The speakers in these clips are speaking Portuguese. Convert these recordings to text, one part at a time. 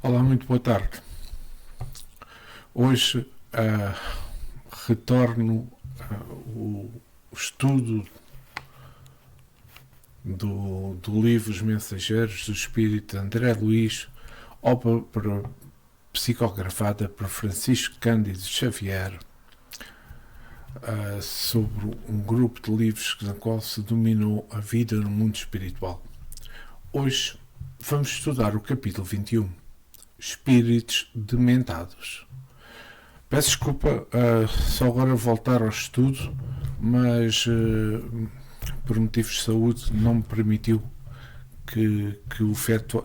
Olá, muito boa tarde. Hoje retorno o estudo do livro Os Mensageiros do Espírito de André Luís, obra psicografada por Francisco Cândido Xavier, sobre um grupo de livros na qual se dominou a vida no mundo espiritual. Hoje vamos estudar o capítulo 21, Espíritos Dementados. Peço desculpa só agora voltar ao estudo, mas por motivos de saúde não me permitiu que o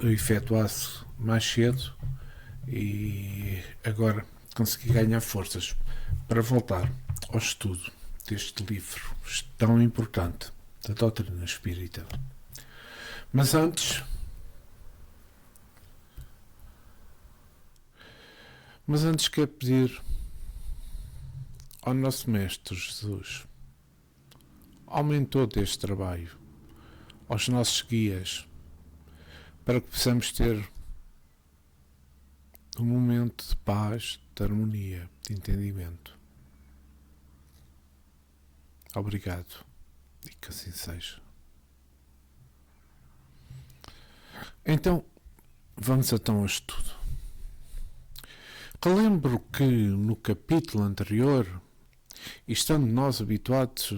efetuasse mais cedo e agora consegui ganhar forças para voltar ao estudo deste livro tão importante da doutrina espírita. Mas antes quero pedir ao nosso Mestre Jesus, ao mentor deste trabalho, aos nossos guias, para que possamos ter um momento de paz, de harmonia, de entendimento. Obrigado e que assim seja. Então, vamos ao estudo. Relembro que no capítulo anterior, estando nós habituados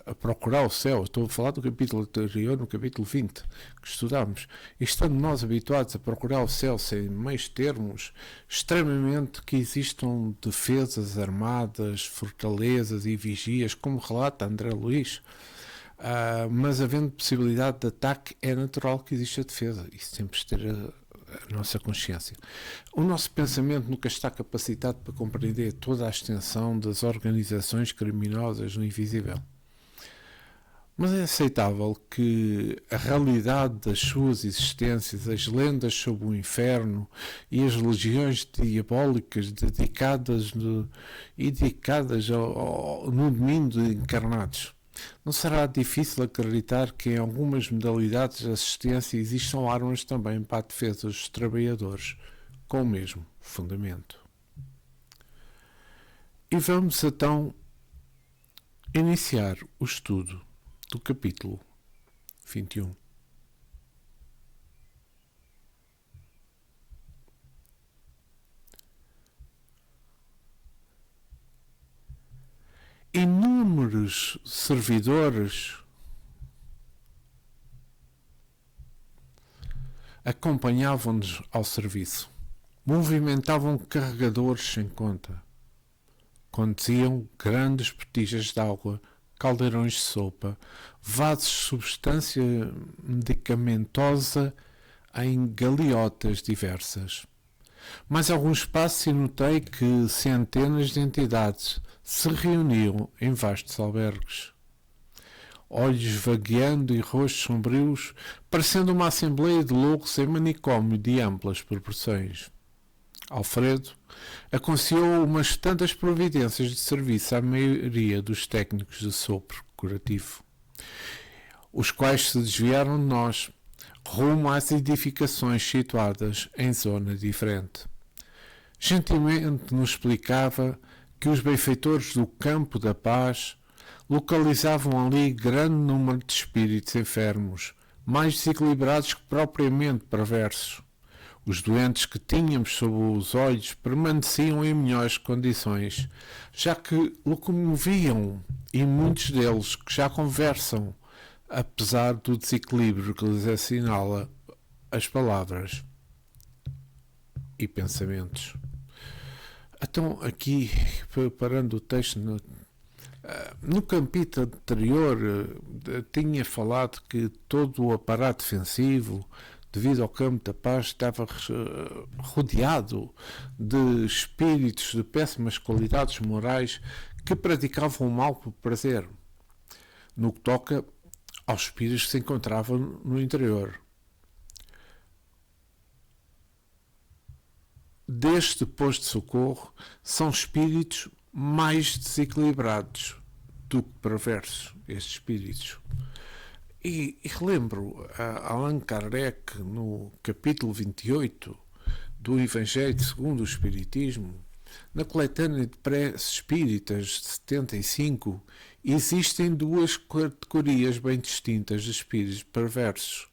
a procurar o céu, estou a falar do capítulo anterior, no capítulo 20, que estudámos, estando nós habituados a procurar o céu sem meios termos, extremamente que existam defesas armadas, fortalezas e vigias, como relata André Luís, mas havendo possibilidade de ataque, é natural que exista defesa. Isso sempre ter a nossa consciência. O nosso pensamento nunca está capacitado para compreender toda a extensão das organizações criminosas no invisível. Mas é aceitável que a realidade das suas existências, as lendas sobre o inferno e as legiões diabólicas dedicadas no domínio de encarnados. Não será difícil acreditar que em algumas modalidades de assistência existam armas também para a defesa dos trabalhadores, com o mesmo fundamento. E vamos então iniciar o estudo do capítulo 21. Inúmeros servidores acompanhavam-nos ao serviço, movimentavam carregadores sem conta, conduziam grandes botijas de água, caldeirões de sopa, vasos de substância medicamentosa em galeotas diversas. Mais algum espaço e notei que centenas de entidades se reuniam em vastos albergues. Olhos vagueando e rostos sombrios, parecendo uma assembleia de loucos em manicômio de amplas proporções. Alfredo aconselhou umas tantas providências de serviço à maioria dos técnicos de sopro curativo, os quais se desviaram de nós, rumo às edificações situadas em zona diferente. Gentilmente nos explicava que os benfeitores do Campo da Paz localizavam ali grande número de espíritos enfermos, mais desequilibrados que propriamente perversos. Os doentes que tínhamos sob os olhos permaneciam em melhores condições, já que locomoviam, e muitos deles que já conversam, apesar do desequilíbrio que lhes assinala as palavras e pensamentos. Então, aqui, preparando o texto, no capítulo anterior, tinha falado que todo o aparato defensivo, devido ao Campo da Paz, estava rodeado de espíritos de péssimas qualidades morais que praticavam o mal por prazer, no que toca aos espíritos que se encontravam no interior. Deste posto de socorro são espíritos mais desequilibrados do que perversos, estes espíritos. E relembro Allan Kardec, no capítulo 28, do Evangelho segundo o Espiritismo, na coletânea de preces espíritas de 75, existem duas categorias bem distintas de espíritos perversos,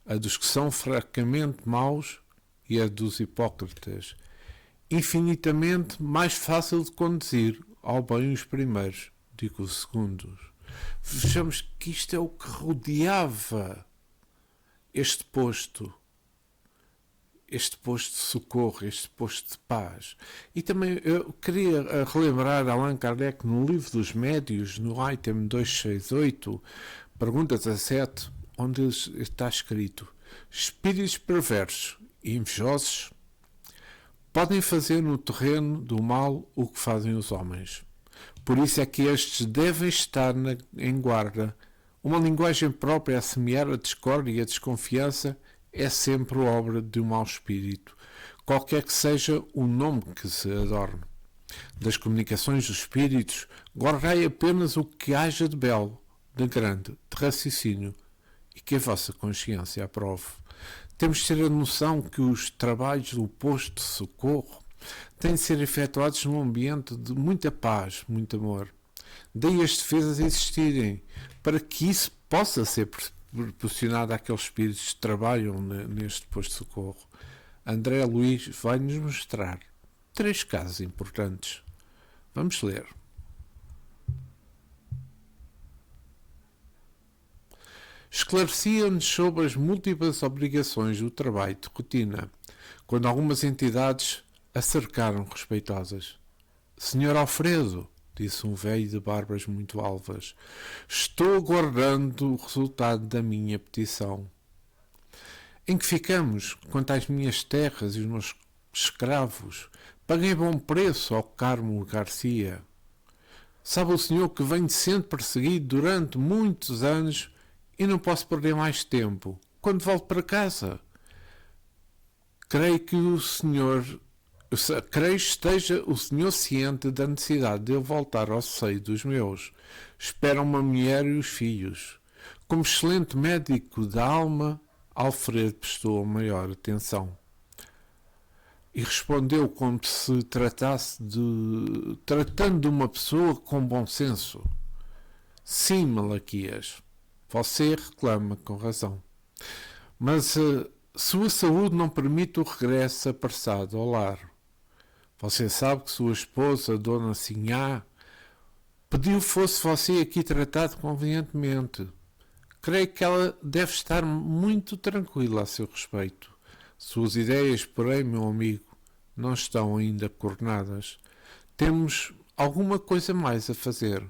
a dos que são fracamente maus e a dos hipócritas, infinitamente mais fácil de conduzir ao bem os primeiros do que os segundos. Vejamos que isto é o que rodeava este posto de socorro, este posto de paz. E também eu queria relembrar Allan Kardec no livro dos médios, no item 268, pergunta 17, onde está escrito: espíritos perversos e invejosos podem fazer no terreno do mal o que fazem os homens. Por isso é que estes devem estar em guarda. Uma linguagem própria a semear a discórdia e a desconfiança é sempre obra de um mau espírito, qualquer que seja o nome que se adorne. Das comunicações dos espíritos, guardai apenas o que haja de belo, de grande, de raciocínio, e que a vossa consciência aprove. Temos de ter a noção que os trabalhos do posto de socorro têm de ser efetuados num ambiente de muita paz, muito amor. Daí as defesas existirem, para que isso possa ser proporcionado àqueles espíritos que trabalham neste posto de socorro. André Luiz vai-nos mostrar 3 casos importantes. Vamos ler. Esclarecia-nos sobre as múltiplas obrigações do trabalho de rotina, quando algumas entidades a cercaram respeitosas. Senhor Alfredo, disse um velho de barbas muito alvas, estou aguardando o resultado da minha petição. Em que ficamos quanto às minhas terras e os meus escravos? Paguei bom preço ao Carmo Garcia. Sabe o senhor que venho sendo perseguido durante muitos anos e não posso perder mais tempo. Quando volto para casa, creio esteja o senhor ciente da necessidade de eu voltar ao seio dos meus. Esperam-me a mulher e os filhos. Como excelente médico da alma, Alfredo prestou a maior atenção. E respondeu como se tratando de uma pessoa com bom senso. Sim, Malaquias, você reclama com razão. Mas sua saúde não permite o regresso apressado ao lar. Você sabe que sua esposa, Dona Sinhá, pediu fosse você aqui tratado convenientemente. Creio que ela deve estar muito tranquila a seu respeito. Suas ideias, porém, meu amigo, não estão ainda coordenadas. Temos alguma coisa mais a fazer.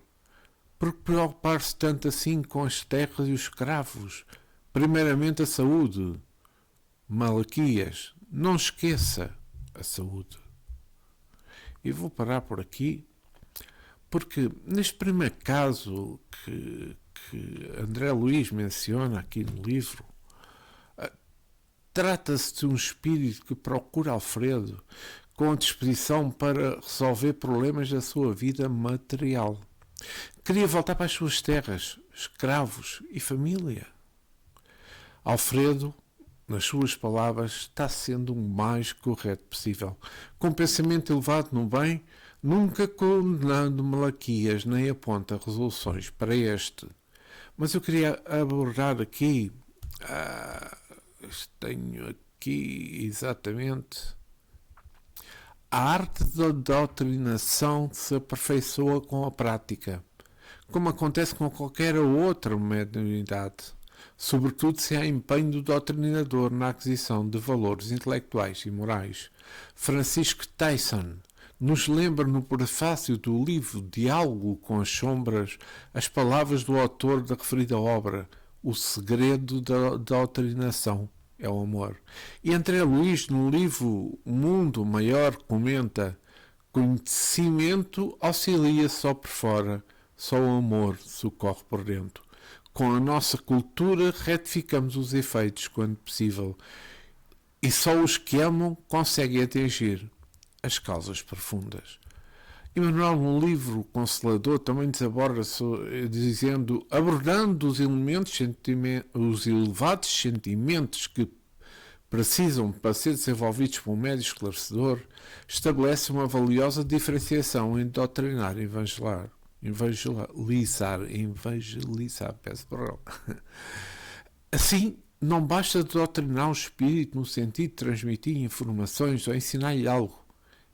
Por que preocupar-se tanto assim com as terras e os escravos? Primeiramente a saúde. Malaquias, não esqueça a saúde. E vou parar por aqui, porque neste primeiro caso que André Luiz menciona aqui no livro, trata-se de um espírito que procura Alfredo com a disposição para resolver problemas da sua vida material. Queria voltar para as suas terras, escravos e família. Alfredo, nas suas palavras, está sendo o mais correto possível, com pensamento elevado no bem, nunca condenando Malaquias nem aponta resoluções para este. Mas eu queria abordar aqui, tenho aqui exatamente, a arte da doutrinação se aperfeiçoa com a prática, como acontece com qualquer outra mediunidade, sobretudo se há empenho do doutrinador na aquisição de valores intelectuais e morais. Francisco Tyson nos lembra no prefácio do livro Diálogo com as Sombras as palavras do autor da referida obra: o segredo da doutrinação é o amor. E André Luiz, no livro Mundo Maior, comenta: conhecimento auxilia só por fora, só o amor socorre por dentro. Com a nossa cultura retificamos os efeitos quando possível, e só os que amam conseguem atingir as causas profundas. Emmanuel, no livro Consolador, também nos aborda dizendo, abordando os elevados sentimentos que precisam para ser desenvolvidos por um médio esclarecedor, estabelece uma valiosa diferenciação entre doutrinar e evangelizar, peço perdão. Assim, não basta doutrinar o espírito no sentido de transmitir informações ou ensinar-lhe algo.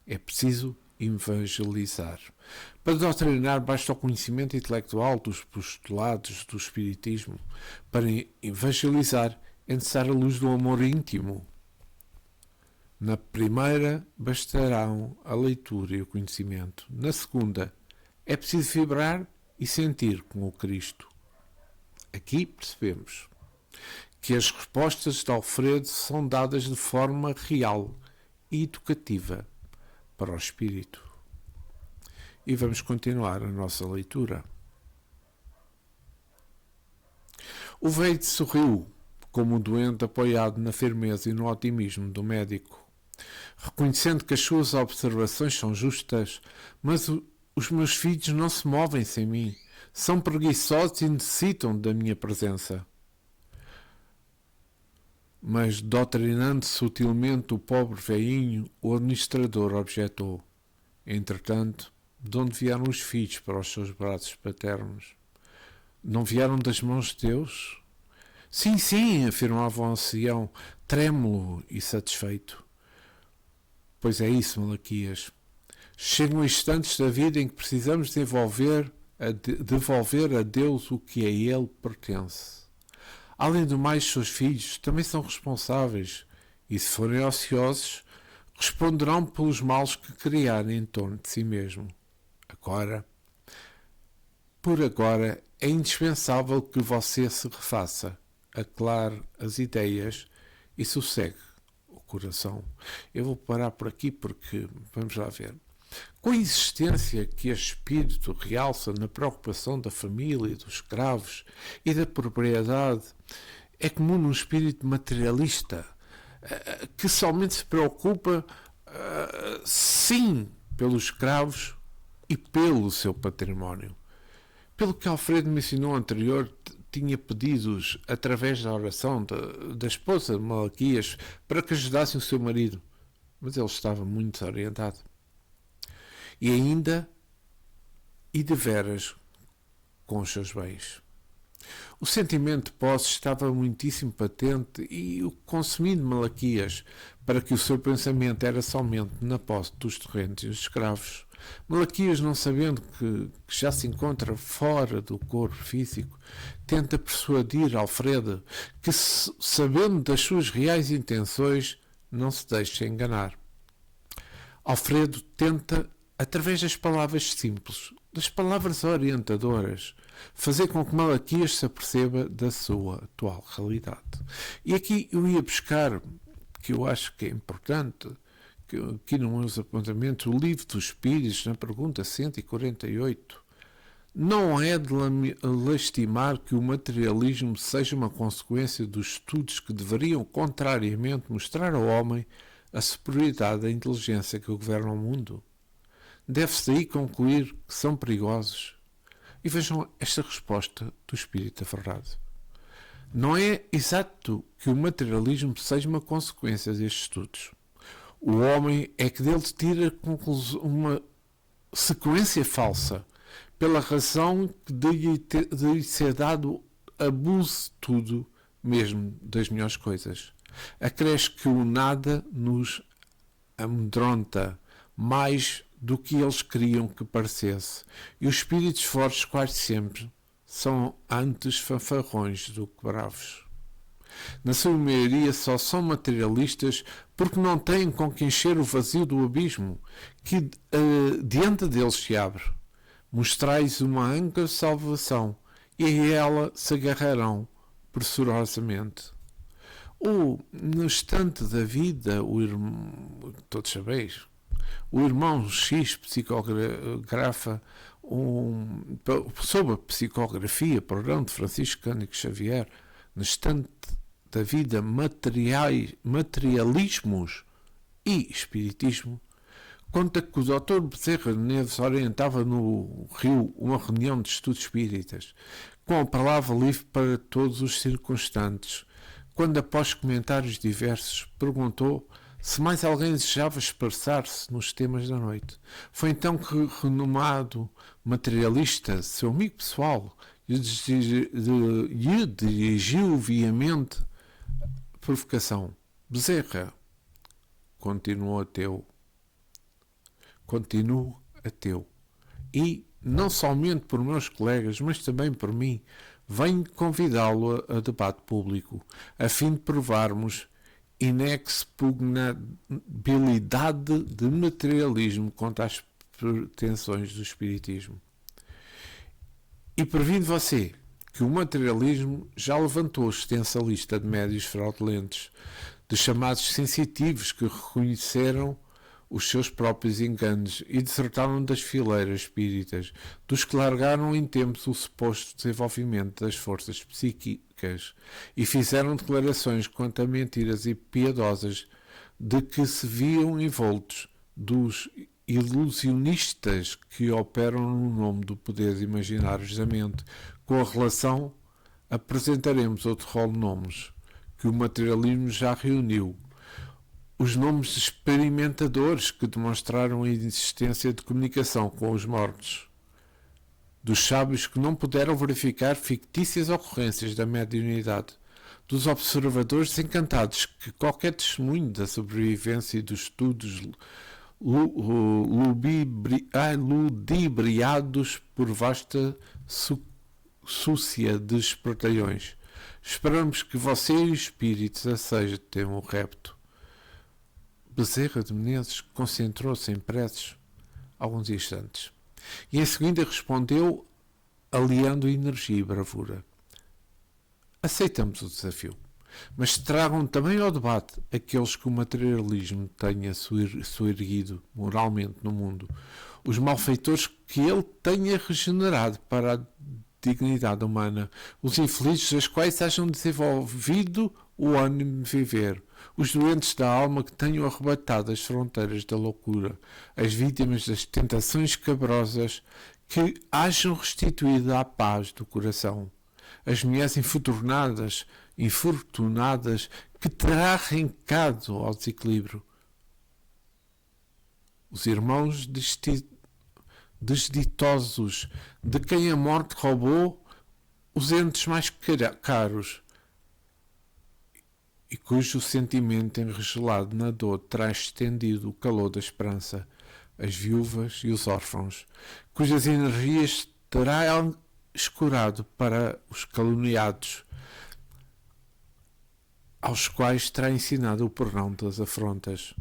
É preciso evangelizar. Para doutrinar basta o conhecimento intelectual dos postulados do espiritismo. Para evangelizar é necessária a luz do amor íntimo. Na primeira bastarão a leitura e o conhecimento. Na segunda, é preciso vibrar e sentir com o Cristo. Aqui percebemos que as respostas de Alfredo são dadas de forma real e educativa para o espírito. E vamos continuar a nossa leitura. O velho sorriu, como um doente apoiado na firmeza e no otimismo do médico, reconhecendo que as suas observações são justas, mas os meus filhos não se movem sem mim, são preguiçosos e necessitam da minha presença. Mas, doutrinando sutilmente o pobre velhinho, o administrador objetou: entretanto, de onde vieram os filhos para os seus braços paternos? Não vieram das mãos de Deus? Sim, sim, afirmava o ancião, trêmulo e satisfeito. Pois é isso, Malaquias. Chegam instantes da vida em que precisamos devolver a Deus o que a Ele pertence. Além do mais, seus filhos também são responsáveis e, se forem ociosos, responderão pelos males que criarem em torno de si mesmo. Por agora, é indispensável que você se refaça, aclare as ideias e sossegue o coração. Eu vou parar por aqui porque, vamos lá ver, com a insistência que este espírito realça na preocupação da família, dos escravos e da propriedade, é comum num espírito materialista que somente se preocupa, sim, pelos escravos e pelo seu património. Pelo que Alfredo me ensinou anterior, tinha pedidos através da oração da esposa de Malaquias para que ajudassem o seu marido, mas ele estava muito desorientado. E de veras, com os seus bens. O sentimento de posse estava muitíssimo patente e o consumindo Malaquias para que o seu pensamento era somente na posse dos terrenos e dos escravos. Malaquias, não sabendo que já se encontra fora do corpo físico, tenta persuadir Alfredo que, sabendo das suas reais intenções, não se deixe enganar. Alfredo tenta, através das palavras simples, das palavras orientadoras, fazer com que Malaquias se aperceba da sua atual realidade. E aqui eu ia buscar, que eu acho que é importante, que aqui nos meus apontamentos, o Livro dos Espíritos, na pergunta 148, não é de lastimar que o materialismo seja uma consequência dos estudos que deveriam, contrariamente, mostrar ao homem a superioridade da inteligência que governa o mundo. Deve-se daí concluir que são perigosos. E vejam esta resposta do Espírito aferrado. Não é exato que o materialismo seja uma consequência destes estudos. O homem é que dele tira uma sequência falsa, pela razão que de ser dado abuso de tudo, mesmo das melhores coisas. Acresce que o nada nos amedronta mais do que eles queriam que parecesse, e os espíritos fortes quase sempre são antes fanfarrões do que bravos. Na sua maioria só são materialistas porque não têm com que encher o vazio do abismo que diante deles se abre. Mostrais uma âncora de salvação e a ela se agarrarão pressurosamente. Ou, no instante da vida, todos sabeis, o irmão X psicografa sob a psicografia, de Francisco Cândido Xavier, no instante da vida, materialismos e espiritismo, conta que o Dr. Bezerra de Neves orientava no Rio uma reunião de estudos espíritas, com a palavra livre para todos os circunstantes, quando, após comentários diversos, perguntou se mais alguém desejava expressar-se nos temas da noite. Foi então que o renomado materialista, seu amigo pessoal, lhe dirigiu veemente provocação. Bezerra, continuo ateu. E, não somente por meus colegas, mas também por mim, venho convidá-lo a debate público, a fim de provarmos inexpugnabilidade de materialismo contra as pretensões do espiritismo. E previno você que o materialismo já levantou extensa lista de médios fraudulentes, de chamados sensitivos que reconheceram os seus próprios enganos e desertaram das fileiras espíritas, dos que largaram em tempos o suposto desenvolvimento das forças psíquicas e fizeram declarações quanto a mentiras e piedosas de que se viam envoltos, dos ilusionistas que operam no nome do poder de imaginários da mente. Com a relação, apresentaremos outro rol de nomes que o materialismo já reuniu. Os nomes de experimentadores que demonstraram a existência de comunicação com os mortos, dos sábios que não puderam verificar fictícias ocorrências da mediunidade, dos observadores encantados que qualquer testemunho da sobrevivência e dos estudos ludibriados por vasta súcia de espertalhões. Esperamos que você e os espíritos aceitem o repto. Bezerra de Menezes concentrou-se em preces alguns instantes e em seguida respondeu, aliando energia e bravura: aceitamos o desafio, mas tragam também ao debate aqueles que o materialismo tenha soerguido moralmente no mundo, os malfeitores que ele tenha regenerado para a dignidade humana, os infelizes das quais hajam desenvolvido o ânimo de viver, os doentes da alma que tenham arrebatado as fronteiras da loucura, as vítimas das tentações cabrosas que hajam restituído a paz do coração, as mulheres infortunadas que terá arrancado ao desequilíbrio, os irmãos desditosos de quem a morte roubou os entes mais caros e cujo sentimento enregelado na dor terá estendido o calor da esperança, as viúvas e os órfãos, cujas energias terá escurado para os caluniados, aos quais terá ensinado o perdão das afrontas,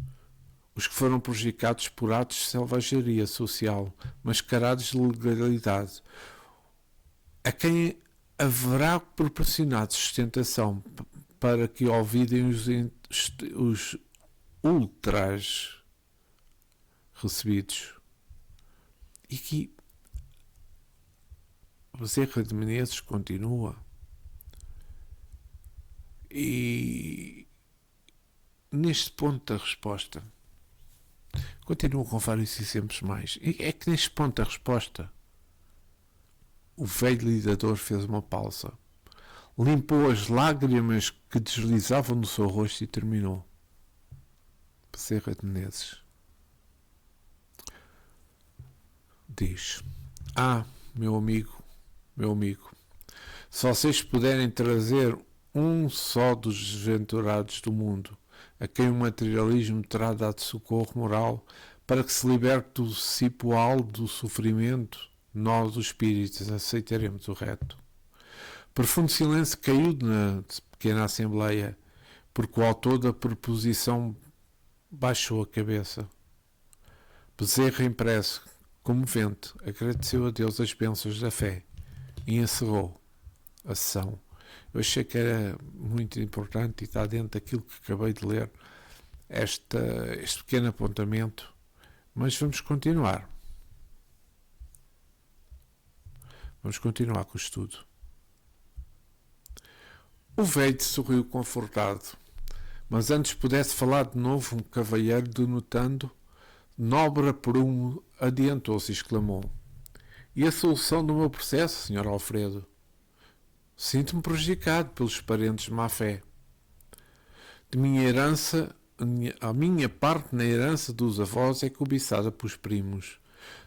os que foram prejudicados por atos de selvageria social, mascarados de legalidade, a quem haverá proporcionado sustentação para que olvidem os ultras recebidos. E que Bezerra de Menezes continua. E neste ponto da resposta, continuo com vários exemplos mais. E é que neste ponto da resposta, o velho lidador fez uma pausa, limpou as lágrimas que deslizavam no seu rosto e terminou. Bezerra de Menezes diz: meu amigo, se vocês puderem trazer um só dos desventurados do mundo, a quem o materialismo terá dado socorro moral para que se liberte do cipoal do sofrimento, nós, os espíritos, aceitaremos o reto. Profundo silêncio caiu na pequena assembleia, porque o autor da proposição baixou a cabeça. Bezerra, impresso, comovente, agradeceu a Deus as bênçãos da fé e encerrou a sessão. Eu achei que era muito importante e está dentro daquilo que acabei de ler, este pequeno apontamento, mas vamos continuar. Vamos continuar com o estudo. O velho sorriu confortado, mas antes pudesse falar de novo, um cavalheiro, denotando nobre prumo, adiantou-se e exclamou: e a solução do meu processo, Sr. Alfredo? Sinto-me prejudicado pelos parentes de má fé. De minha herança, a minha parte na herança dos avós é cobiçada pelos primos.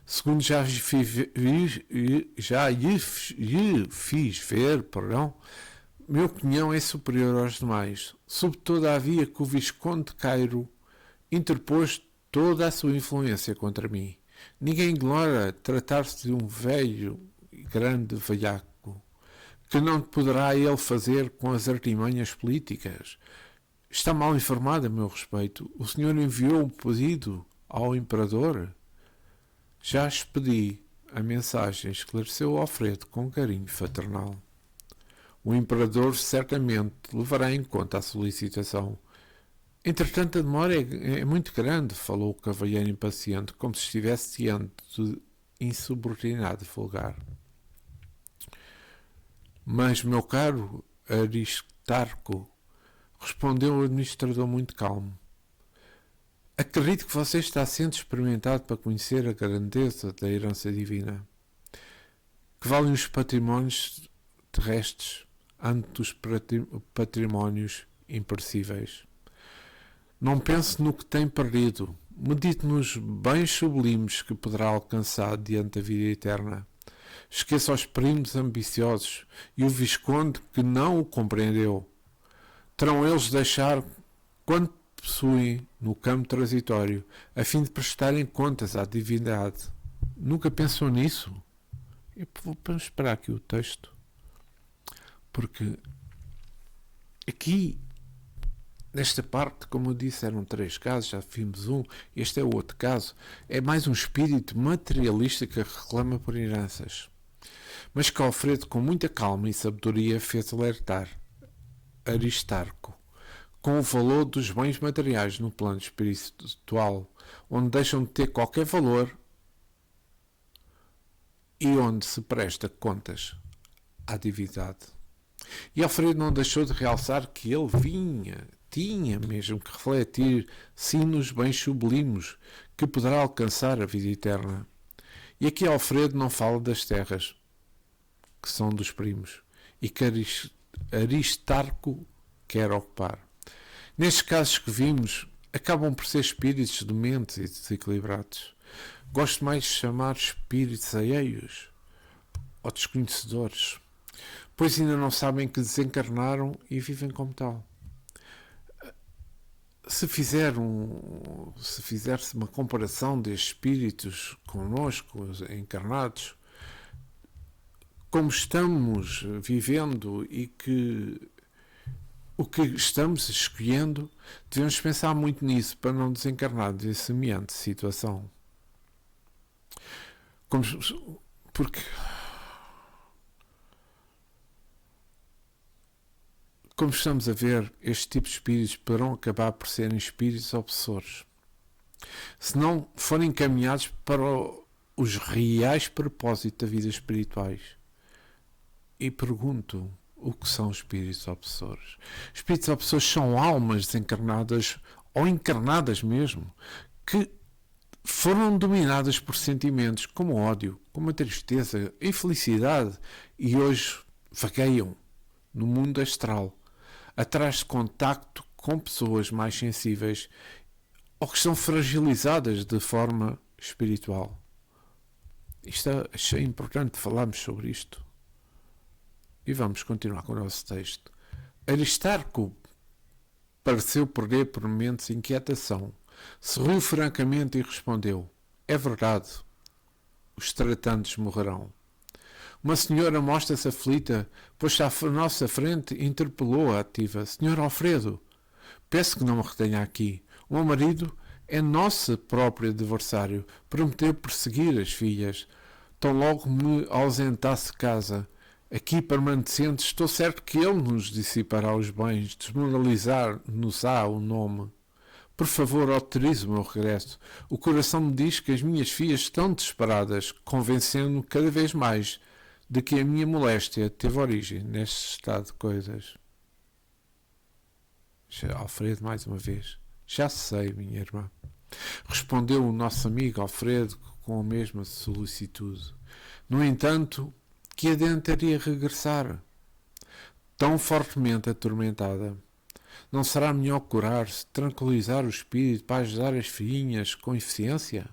Segundo já lhe fiz ver, meu cunhão é superior aos demais. Soube todavia que o Visconde de Cairo interpôs toda a sua influência contra mim. Ninguém ignora tratar-se de um velho e grande velhaco. Que não poderá ele fazer com as artimanhas políticas? Está mal informado a meu respeito. O senhor enviou um pedido ao imperador? Já expedi a mensagem, esclareceu Alfredo com carinho fraternal. O imperador certamente levará em conta a solicitação. Entretanto, a demora é muito grande, falou o cavalheiro impaciente, como se estivesse diante de insubordinado vulgar. Mas, meu caro Aristarco, respondeu o administrador muito calmo, acredito que você está sendo experimentado para conhecer a grandeza da herança divina. Que valem os patrimónios terrestres ante os patrimónios imperecíveis. Não pense no que tem perdido. Medite nos bens sublimes que poderá alcançar diante da vida eterna. Esqueça os primos ambiciosos e o Visconde que não o compreendeu. Terão eles de deixar quanto possuem no campo transitório, a fim de prestarem contas à divindade. Nunca pensou nisso? Vamos esperar aqui o texto, porque aqui, nesta parte, como eu disse, eram 3 casos, já vimos um, este é o outro caso, é mais um espírito materialista que reclama por heranças. Mas que Alfredo, com muita calma e sabedoria, fez alertar Aristarco com o valor dos bens materiais no plano espiritual, onde deixam de ter qualquer valor e onde se presta contas à divindade. E Alfredo não deixou de realçar que ele tinha mesmo que refletir sim nos bens sublimes que poderá alcançar a vida eterna. E aqui Alfredo não fala das terras, que são dos primos, e que Aristarco quer ocupar. Nestes casos que vimos, acabam por ser espíritos dementes e desequilibrados. Gosto mais de chamar espíritos alheios ou desconhecedores, pois ainda não sabem que desencarnaram e vivem como tal. Se fizesse uma comparação destes espíritos connosco, encarnados, como estamos vivendo e que o que estamos escolhendo, devemos pensar muito nisso para não desencarnar de semelhante situação. Porque como estamos a ver, este tipo de espíritos poderão acabar por serem espíritos obsessores, se não forem encaminhados para os reais propósitos da vida espirituais. E pergunto, o que são espíritos obsessores? Espíritos obsessores são almas desencarnadas ou encarnadas mesmo, que foram dominadas por sentimentos como ódio, como a tristeza, a infelicidade e hoje vagueiam no mundo astral, atrás de contacto com pessoas mais sensíveis ou que estão fragilizadas de forma espiritual. Achei importante falarmos sobre isto. E vamos continuar com o nosso texto. Aristarco pareceu perder por momentos inquietação. Sorriu francamente e respondeu: é verdade, os tratantes morrerão. Uma senhora mostra-se aflita, pois à nossa frente interpelou a ativa: Senhor Alfredo, peço que não me retenha aqui. O meu marido é nosso próprio adversário. Prometeu perseguir as filhas. Tão logo me ausentasse de casa. Aqui permanecendo, estou certo que ele nos dissipará os bens, desmoralizar-nos-á o nome. Por favor, autorize o meu regresso. O coração me diz que as minhas filhas estão desesperadas, convencendo-me cada vez mais de que a minha moléstia teve origem neste estado de coisas. Alfredo, mais uma vez. Já sei, minha irmã. Respondeu o nosso amigo Alfredo com a mesma solicitude. No entanto, que adiantaria regressar? Tão fortemente atormentada. Não será melhor curar-se, tranquilizar o espírito para ajudar as filhinhas com eficiência?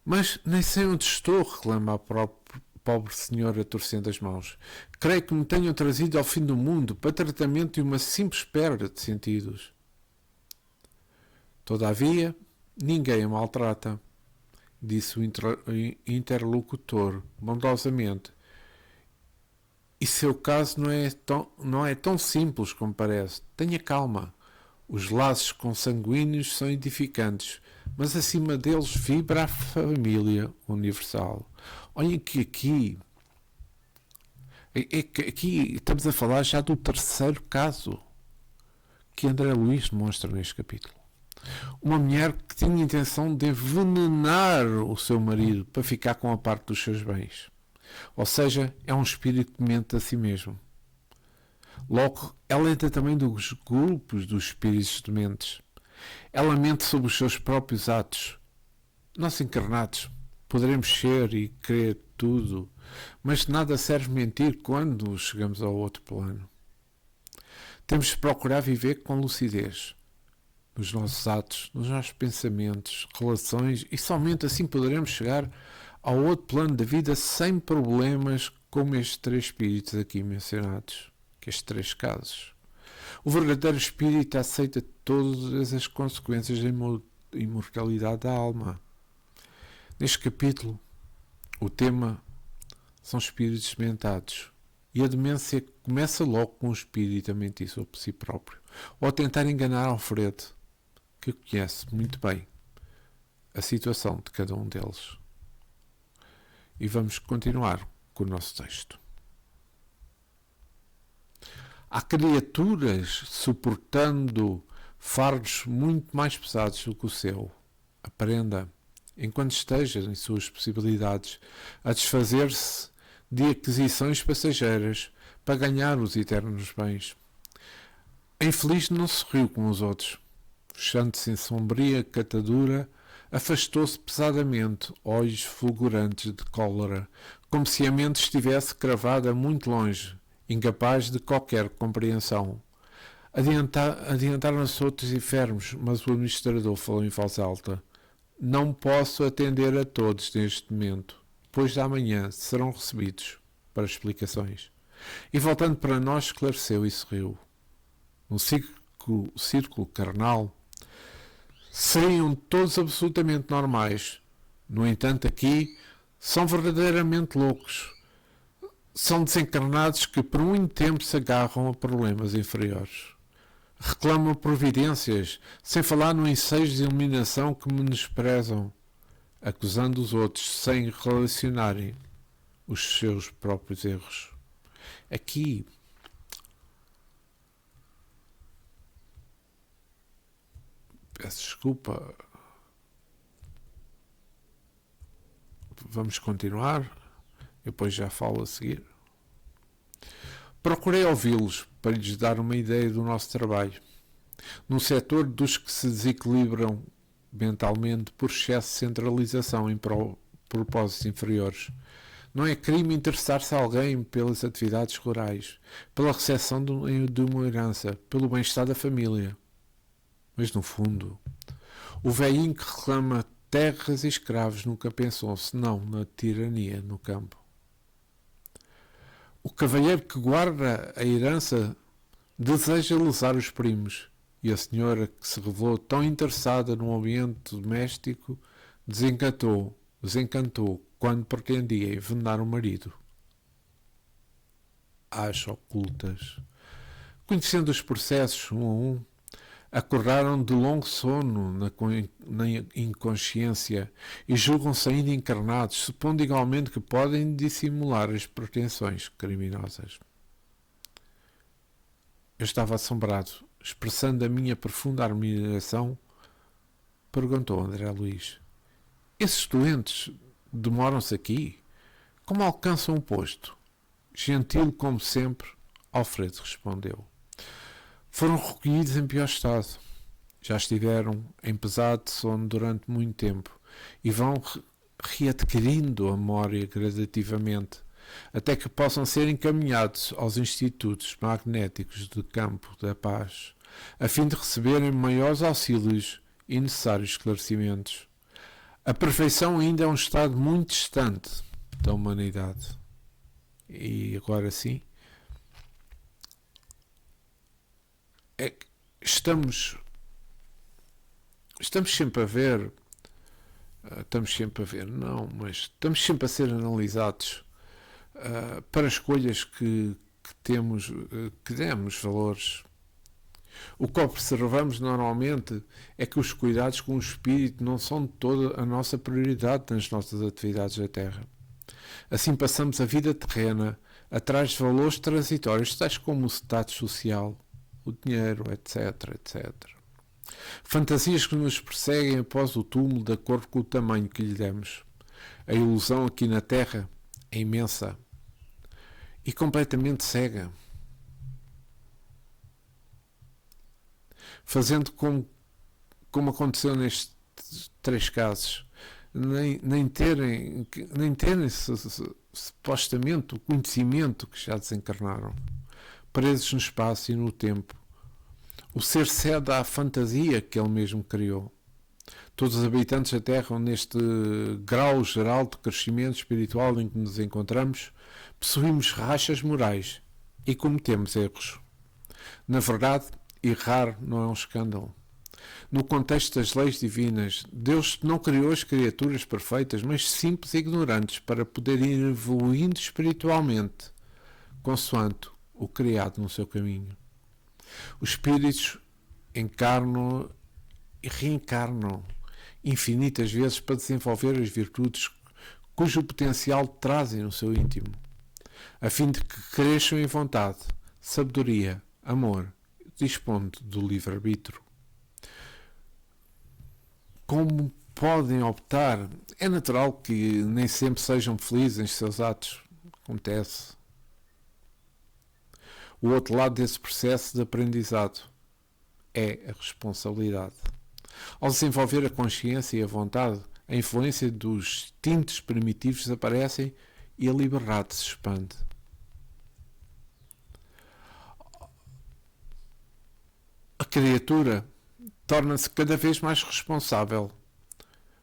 Mas nem sei onde estou, reclama a pobre senhora torcendo as mãos. Creio que me tenham trazido ao fim do mundo para tratamento de uma simples perda de sentidos. Todavia, ninguém a maltrata, disse o interlocutor bondosamente. E seu caso não é tão simples como parece. Tenha calma. Os laços consanguíneos são edificantes, mas acima deles vibra a família universal. Olhem que aqui estamos a falar já do terceiro caso que André Luís demonstra neste capítulo. Uma mulher que tinha a intenção de envenenar o seu marido para ficar com a parte dos seus bens. Ou seja, é um espírito que mente a si mesmo. Logo, ela entra também dos grupos dos espíritos dementes. Ela mente sobre os seus próprios atos. Nós encarnados poderemos ser e crer tudo, mas nada serve mentir quando chegamos ao outro plano. Temos de procurar viver com lucidez nos nossos atos, nos nossos pensamentos, relações, e somente assim poderemos chegar ao outro plano da vida sem problemas como estes três espíritos aqui mencionados, que estes três casos. O verdadeiro espírito aceita todas as consequências da imortalidade da alma. Neste capítulo, o tema são espíritos dementados. E a demência começa logo com o espírito a mentir sobre si próprio, ou a tentar enganar Alfredo, que conhece muito bem a situação de cada um deles. E vamos continuar com o nosso texto. Há criaturas suportando fardos muito mais pesados do que o seu. Aprenda, enquanto esteja em suas possibilidades, a desfazer-se de aquisições passageiras para ganhar os eternos bens. A infeliz não sorriu como os outros. Fechando-se em sombria catadura, afastou-se pesadamente, olhos fulgurantes de cólera, como se a mente estivesse cravada muito longe, incapaz de qualquer compreensão. Adiantaram-se outros enfermos, mas o administrador falou em voz alta. Não posso atender a todos neste momento. Depois da manhã serão recebidos para explicações. E voltando para nós, esclareceu e sorriu. No círculo carnal, seriam todos absolutamente normais. No entanto, aqui são verdadeiramente loucos. São desencarnados que por muito tempo se agarram a problemas inferiores. Reclamam providências, sem falar no ensejo de iluminação que menosprezam, acusando os outros sem relacionarem os seus próprios erros. Aqui, peço desculpa, vamos continuar, depois já falo a seguir. Procurei ouvi-los para lhes dar uma ideia do nosso trabalho. No setor dos que se desequilibram mentalmente por excesso de centralização em propósitos inferiores. Não é crime interessar-se a alguém pelas atividades rurais, pela recepção de uma herança, pelo bem-estar da família. Mas, no fundo, o velhinho que reclama terras e escravos nunca pensou senão na tirania no campo. O cavalheiro que guarda a herança deseja lesar os primos, e a senhora que se revelou tão interessada no ambiente doméstico desencantou quando pretendia envenenar o marido. Às ocultas. Conhecendo os processos um a um, acordaram de longo sono na inconsciência e julgam-se ainda encarnados, supondo igualmente que podem dissimular as pretensões criminosas. Eu estava assombrado, expressando a minha profunda admiração, perguntou André Luís. Esses doentes demoram-se aqui? Como alcançam o posto? Gentil como sempre, Alfredo respondeu. Foram recolhidos em pior estado. Já estiveram em pesado sono durante muito tempo e vão readquirindo a memória gradativamente. até que possam ser encaminhados aos institutos magnéticos de campo da paz, a fim de receberem maiores auxílios e necessários esclarecimentos. A perfeição ainda é um estado muito distante da humanidade. E agora sim, estamos sempre a ver, não, mas estamos sempre a ser analisados para escolhas que temos, que demos valores. O que observamos normalmente é que os cuidados com o espírito não são toda a nossa prioridade nas nossas atividades da Terra. Assim passamos a vida terrena atrás de valores transitórios, tais como o status social, o dinheiro, etc, etc. Fantasias que nos perseguem após o túmulo de acordo com o tamanho que lhe demos. A ilusão aqui na Terra é imensa e completamente cega. Fazendo como aconteceu nestes 3 casos, nem terem supostamente o conhecimento que já desencarnaram, presos no espaço e no tempo. O ser cede à fantasia que ele mesmo criou. Todos os habitantes da Terra, neste grau geral de crescimento espiritual em que nos encontramos, possuímos rachas morais e cometemos erros. Na verdade, errar não é um escândalo. No contexto das leis divinas, Deus não criou as criaturas perfeitas, mas simples e ignorantes para poderem ir evoluindo espiritualmente, consoante o criado no seu caminho. Os espíritos encarnam e reencarnam infinitas vezes para desenvolver as virtudes cujo potencial trazem no seu íntimo, a fim de que cresçam em vontade, sabedoria, amor, dispondo do livre-arbítrio. Como podem optar? É natural que nem sempre sejam felizes em seus atos. Acontece. O outro lado desse processo de aprendizado é a responsabilidade. Ao desenvolver a consciência e a vontade, a influência dos instintos primitivos desaparecem e a liberdade se expande. A criatura torna-se cada vez mais responsável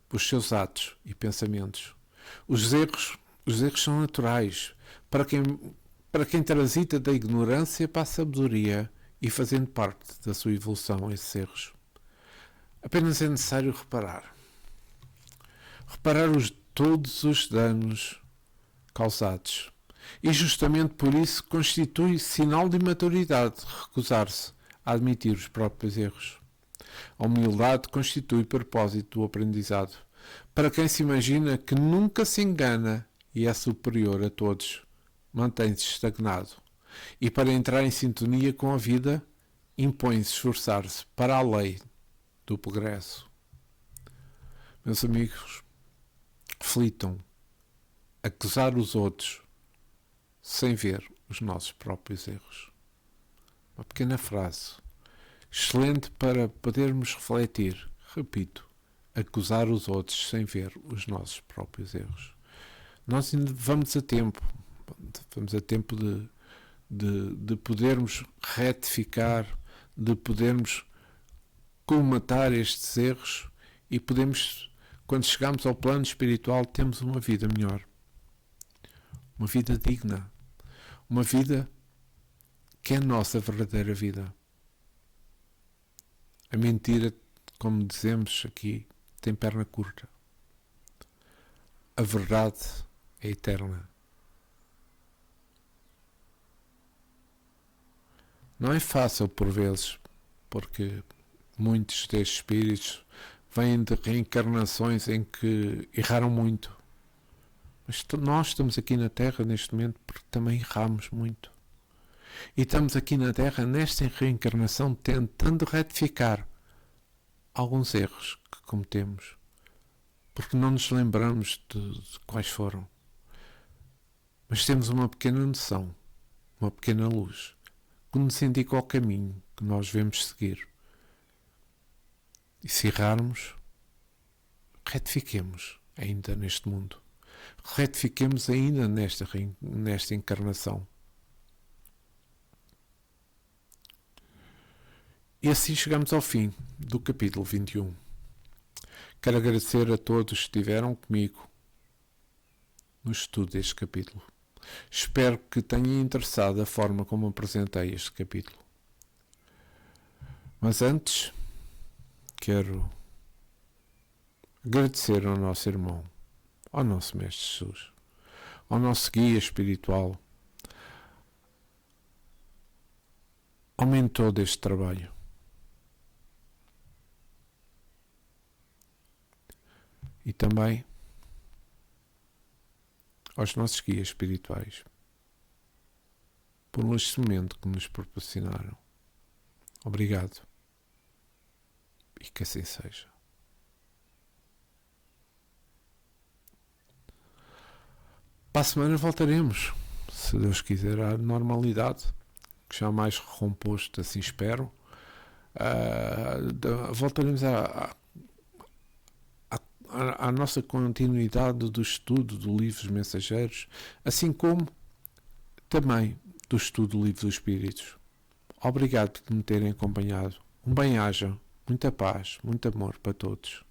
pelos seus atos e pensamentos. Os erros são naturais para quem transita da ignorância para a sabedoria e fazendo parte da sua evolução esses erros. Apenas é necessário reparar todos os danos causados. E justamente por isso constitui sinal de imaturidade recusar-se a admitir os próprios erros. A humildade constitui propósito do aprendizado. Para quem se imagina que nunca se engana e é superior a todos, mantém-se estagnado. E para entrar em sintonia com a vida, impõe-se esforçar-se para a lei do progresso. Meus amigos, reflitam. Acusar os outros sem ver os nossos próprios erros. Uma pequena frase, excelente para podermos refletir. Repito, acusar os outros sem ver os nossos próprios erros. Nós ainda vamos a tempo de podermos retificar, de podermos colmatar estes erros e podemos, quando chegamos ao plano espiritual, temos uma vida melhor. Uma vida digna. Uma vida que é a nossa verdadeira vida. A mentira, como dizemos aqui, tem perna curta. A verdade é eterna. Não é fácil por vezes, porque muitos destes espíritos vêm de reencarnações em que erraram muito. Mas nós estamos aqui na Terra neste momento porque também erramos muito. E estamos aqui na Terra nesta reencarnação tentando retificar alguns erros que cometemos. Porque não nos lembramos de quais foram. Mas temos uma pequena noção, uma pequena luz, que nos indica o caminho que nós devemos seguir. E se errarmos, retifiquemos ainda neste mundo. retifiquemos ainda nesta encarnação. E assim chegamos ao fim do capítulo 21. Quero agradecer a todos que estiveram comigo no estudo deste capítulo. Espero que tenha interessado a forma como apresentei este capítulo. Mas antes, quero agradecer ao nosso irmão, ao nosso Mestre Jesus, ao nosso guia espiritual, ao mentor deste trabalho. E também aos nossos guias espirituais, por um instrumento que nos proporcionaram. Obrigado. E que assim seja. Para a semana voltaremos, se Deus quiser, à normalidade, que já mais recomposto, assim espero. Voltaremos à nossa continuidade do estudo do livro dos Mensageiros, assim como também do estudo do livro dos Espíritos. Obrigado por me terem acompanhado. Um bem-aja, muita paz, muito amor para todos.